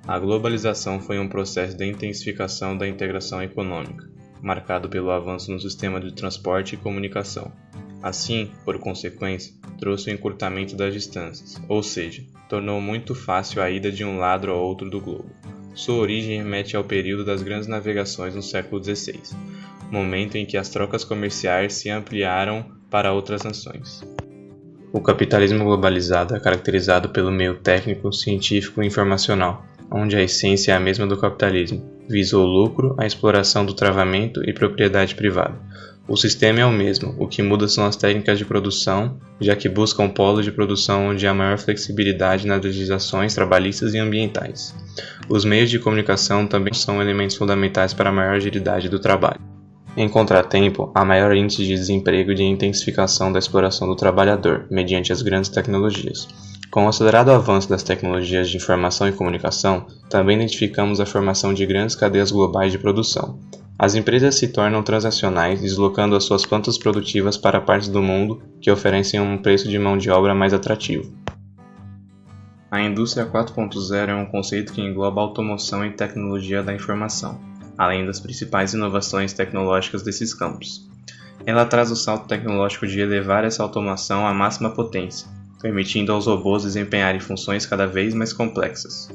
A globalização foi um processo de intensificação da integração econômica, marcado pelo avanço no sistema de transporte e comunicação. Assim, por consequência, trouxe o encurtamento das distâncias, ou seja, tornou muito fácil a ida de um lado ao outro do globo. Sua origem remete ao período das grandes navegações no século XVI, momento em que as trocas comerciais se ampliaram para outras nações. O capitalismo globalizado é caracterizado pelo meio técnico, científico e informacional, onde a essência é a mesma do capitalismo, visa o lucro, a exploração do travamento e propriedade privada. O sistema é o mesmo, o que muda são as técnicas de produção, já que buscam polos de produção onde há maior flexibilidade nas legislações trabalhistas e ambientais. Os meios de comunicação também são elementos fundamentais para a maior agilidade do trabalho. Em contratempo, há maior índice de desemprego e de intensificação da exploração do trabalhador, mediante as grandes tecnologias. Com o acelerado avanço das tecnologias de informação e comunicação, também identificamos a formação de grandes cadeias globais de produção. As empresas se tornam transacionais, deslocando as suas plantas produtivas para partes do mundo que oferecem um preço de mão de obra mais atrativo. A indústria 4.0 é um conceito que engloba a automação e tecnologia da informação, além das principais inovações tecnológicas desses campos. Ela traz o salto tecnológico de elevar essa automação à máxima potência, permitindo aos robôs desempenharem funções cada vez mais complexas.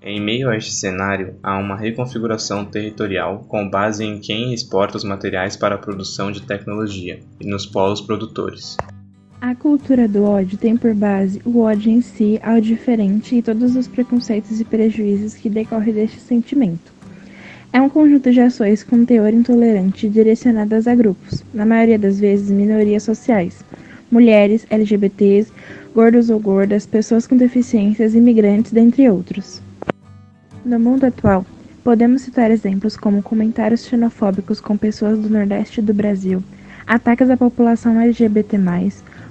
Em meio a este cenário, há uma reconfiguração territorial com base em quem exporta os materiais para a produção de tecnologia e nos polos produtores. A cultura do ódio tem por base o ódio em si ao diferente e todos os preconceitos e prejuízos que decorrem deste sentimento. É um conjunto de ações com teor intolerante direcionadas a grupos, na maioria das vezes minorias sociais, mulheres, LGBTs, gordos ou gordas, pessoas com deficiências, imigrantes, dentre outros. No mundo atual, podemos citar exemplos como comentários xenofóbicos com pessoas do Nordeste do Brasil, ataques à população LGBT+,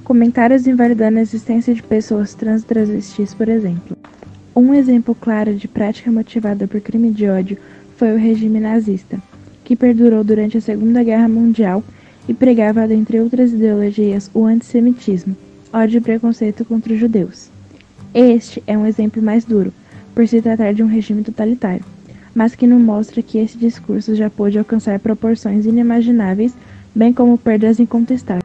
comentários invalidando a existência de pessoas trans e travestis, por exemplo. Um exemplo claro de prática motivada por crime de ódio foi o regime nazista, que perdurou durante a Segunda Guerra Mundial e pregava, dentre outras ideologias, o antissemitismo, ódio e preconceito contra os judeus. Este é um exemplo mais duro, por se tratar de um regime totalitário, mas que nos mostra que esse discurso já pôde alcançar proporções inimagináveis, bem como perdas incontestáveis.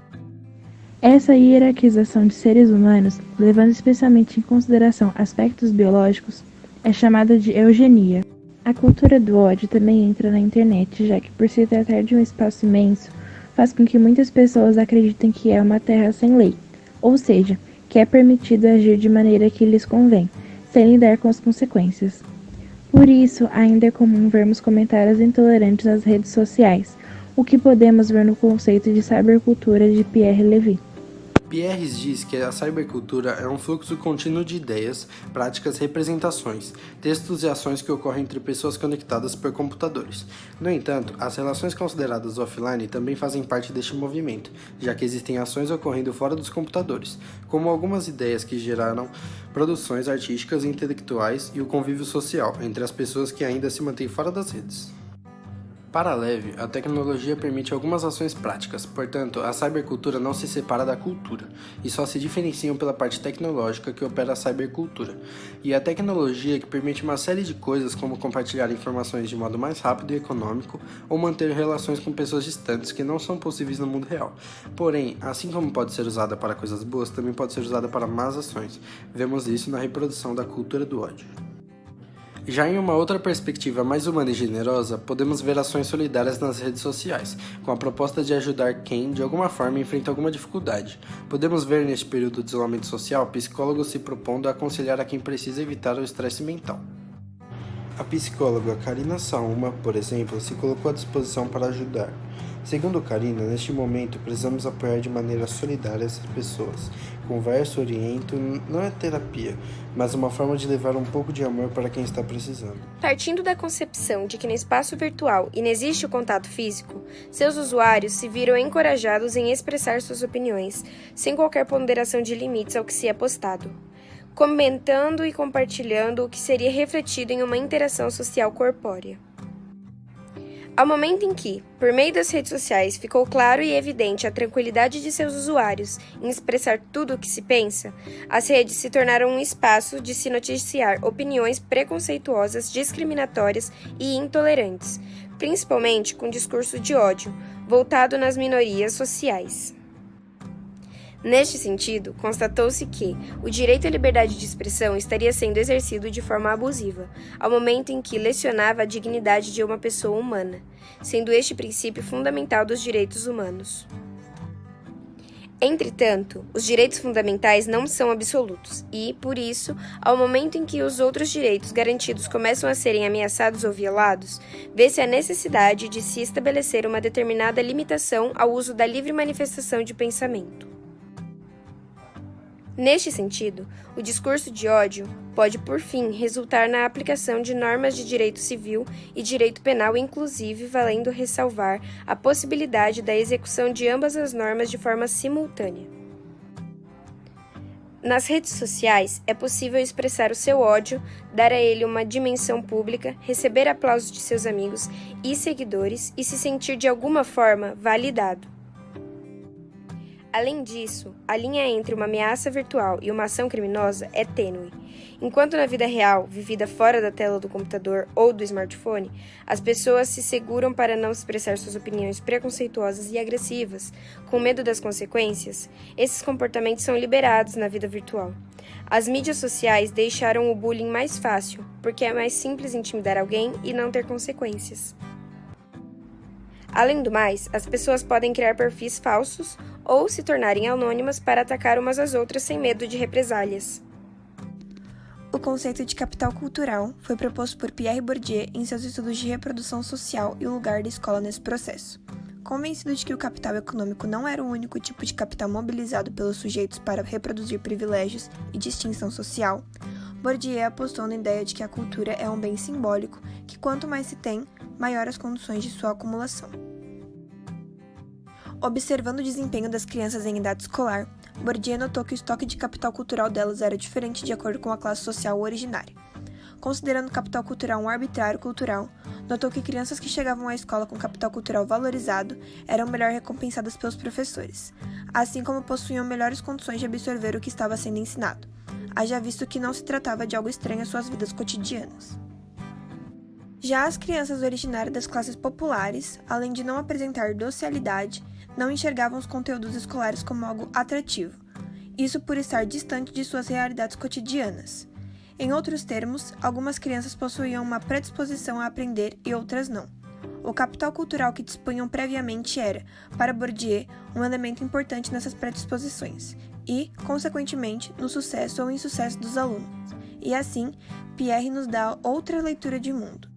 Essa hierarquização de seres humanos, levando especialmente em consideração aspectos biológicos, é chamada de eugenia. A cultura do ódio também entra na internet, já que por se tratar de um espaço imenso, faz com que muitas pessoas acreditem que é uma terra sem lei, ou seja, que é permitido agir de maneira que lhes convém, sem lidar com as consequências. Por isso, ainda é comum vermos comentários intolerantes nas redes sociais, o que podemos ver no conceito de cybercultura de Pierre Levy. Pierre diz que a cybercultura é um fluxo contínuo de ideias, práticas, representações, textos e ações que ocorrem entre pessoas conectadas por computadores. No entanto, as relações consideradas offline também fazem parte deste movimento, já que existem ações ocorrendo fora dos computadores, como algumas ideias que geraram produções artísticas e intelectuais e o convívio social entre as pessoas que ainda se mantêm fora das redes. Para Levy, a tecnologia permite algumas ações práticas, portanto, a cybercultura não se separa da cultura, e só se diferenciam pela parte tecnológica que opera a cybercultura, e a tecnologia que permite uma série de coisas como compartilhar informações de modo mais rápido e econômico, ou manter relações com pessoas distantes que não são possíveis no mundo real. Porém, assim como pode ser usada para coisas boas, também pode ser usada para más ações. Vemos isso na reprodução da cultura do ódio. Já em uma outra perspectiva mais humana e generosa, podemos ver ações solidárias nas redes sociais, com a proposta de ajudar quem, de alguma forma, enfrenta alguma dificuldade. Podemos ver neste período de isolamento social psicólogos se propondo a aconselhar a quem precisa evitar o estresse mental. A psicóloga Karina Sauma, por exemplo, se colocou à disposição para ajudar. Segundo Karina, neste momento precisamos apoiar de maneira solidária essas pessoas. Conversa, oriento, não é terapia, mas uma forma de levar um pouco de amor para quem está precisando. Partindo da concepção de que no espaço virtual inexiste o contato físico, seus usuários se viram encorajados em expressar suas opiniões, sem qualquer ponderação de limites ao que se é postado, comentando e compartilhando o que seria refletido em uma interação social corpórea. Ao momento em que, por meio das redes sociais, ficou claro e evidente a tranquilidade de seus usuários em expressar tudo o que se pensa, as redes se tornaram um espaço de se noticiar opiniões preconceituosas, discriminatórias e intolerantes, principalmente com discurso de ódio, voltado nas minorias sociais. Neste sentido, constatou-se que o direito à liberdade de expressão estaria sendo exercido de forma abusiva, ao momento em que lecionava a dignidade de uma pessoa humana, sendo este princípio fundamental dos direitos humanos. Entretanto, os direitos fundamentais não são absolutos e, por isso, ao momento em que os outros direitos garantidos começam a serem ameaçados ou violados, vê-se a necessidade de se estabelecer uma determinada limitação ao uso da livre manifestação de pensamento. Neste sentido, o discurso de ódio pode, por fim, resultar na aplicação de normas de direito civil e direito penal, inclusive valendo ressalvar a possibilidade da execução de ambas as normas de forma simultânea. Nas redes sociais, é possível expressar o seu ódio, dar a ele uma dimensão pública, receber aplausos de seus amigos e seguidores e se sentir de alguma forma validado. Além disso, a linha entre uma ameaça virtual e uma ação criminosa é tênue. Enquanto na vida real, vivida fora da tela do computador ou do smartphone, as pessoas se seguram para não expressar suas opiniões preconceituosas e agressivas, com medo das consequências, esses comportamentos são liberados na vida virtual. As mídias sociais deixaram o bullying mais fácil, porque é mais simples intimidar alguém e não ter consequências. Além do mais, as pessoas podem criar perfis falsos ou se tornarem anônimas para atacar umas às outras sem medo de represálias. O conceito de capital cultural foi proposto por Pierre Bourdieu em seus estudos de reprodução social e o lugar da escola nesse processo. Convencido de que o capital econômico não era o único tipo de capital mobilizado pelos sujeitos para reproduzir privilégios e distinção social, Bourdieu apostou na ideia de que a cultura é um bem simbólico que, quanto mais se tem, maior as condições de sua acumulação. Observando o desempenho das crianças em idade escolar, Bourdieu notou que o estoque de capital cultural delas era diferente de acordo com a classe social originária. Considerando o capital cultural um arbitrário cultural, notou que crianças que chegavam à escola com capital cultural valorizado eram melhor recompensadas pelos professores, assim como possuíam melhores condições de absorver o que estava sendo ensinado, haja visto que não se tratava de algo estranho às suas vidas cotidianas. Já as crianças originárias das classes populares, além de não apresentar docilidade, não enxergavam os conteúdos escolares como algo atrativo, isso por estar distante de suas realidades cotidianas. Em outros termos, algumas crianças possuíam uma predisposição a aprender e outras não. O capital cultural que dispunham previamente era, para Bourdieu, um elemento importante nessas predisposições e, consequentemente, no sucesso ou insucesso dos alunos. E assim, Pierre nos dá outra leitura de mundo.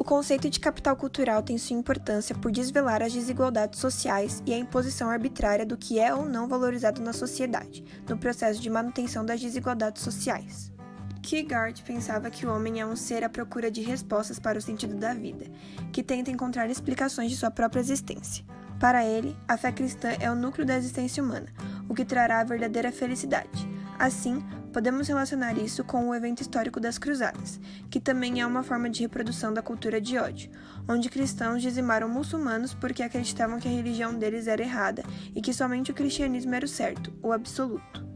O conceito de capital cultural tem sua importância por desvelar as desigualdades sociais e a imposição arbitrária do que é ou não valorizado na sociedade, no processo de manutenção das desigualdades sociais. Kierkegaard pensava que o homem é um ser à procura de respostas para o sentido da vida, que tenta encontrar explicações de sua própria existência. Para ele, a fé cristã é o núcleo da existência humana, o que trará a verdadeira felicidade. Assim, podemos relacionar isso com o evento histórico das Cruzadas, que também é uma forma de reprodução da cultura de ódio, onde cristãos dizimaram muçulmanos porque acreditavam que a religião deles era errada e que somente o cristianismo era o certo, o absoluto.